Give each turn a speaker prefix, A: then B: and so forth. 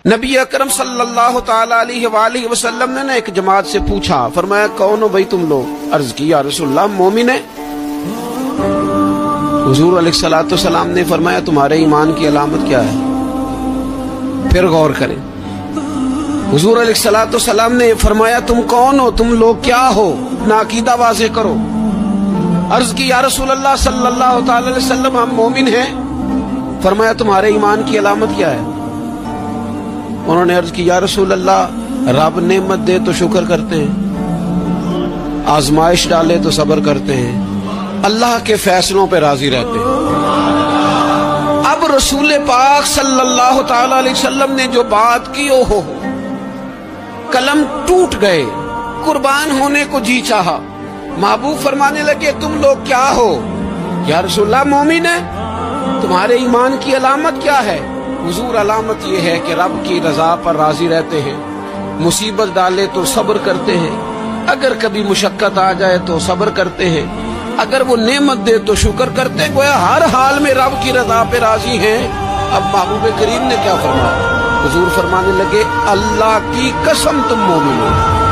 A: نبی اکرم صلی اللہ تعالی علیہ وآلہ وسلم نے ایک جماعت سے پوچھا، فرمایا کون ہو بھائی تم لوگ؟ عرض کی یا رسول اللہ مومن ہے۔ حضور علیہ الصلوۃ والسلام نے فرمایا تمہارے ایمان کی علامت کیا ہے؟ پھر غور کریں، حضور علیہ الصلوۃ والسلام نے فرمایا تم کون ہو، تم لوگ کیا ہو، اپنا عقیدہ واضح کرو۔ عرض کی یا رسول اللہ صلی اللہ تعالی علیہ وسلم ہم مومن ہیں۔ فرمایا تمہارے ایمان کی علامت کیا ہے؟ انہوں نے عرض کی یا رسول اللہ رب نعمت دے تو شکر کرتے ہیں، آزمائش ڈالے تو صبر کرتے ہیں، اللہ کے فیصلوں پہ راضی رہتے ہیں۔ اب رسول پاک صلی اللہ تعالی علیہ وسلم نے جو بات کی ہو قلم ٹوٹ گئے، قربان ہونے کو جی چاہا۔ محبوب فرمانے لگے تم لوگ کیا ہو؟ یا رسول اللہ مومن ہے۔ تمہارے ایمان کی علامت کیا ہے؟ حضور علامت یہ ہے کہ رب کی رضا پر راضی رہتے ہیں، مصیبت ڈالے تو صبر کرتے ہیں، اگر کبھی مشقت آ جائے تو صبر کرتے ہیں، اگر وہ نعمت دے تو شکر کرتے ہیں، گویا ہر حال میں رب کی رضا پہ راضی ہیں۔ اب محبوب کریم نے کیا فرمایا؟ حضور فرمانے لگے اللہ کی قسم تم مومن ہو۔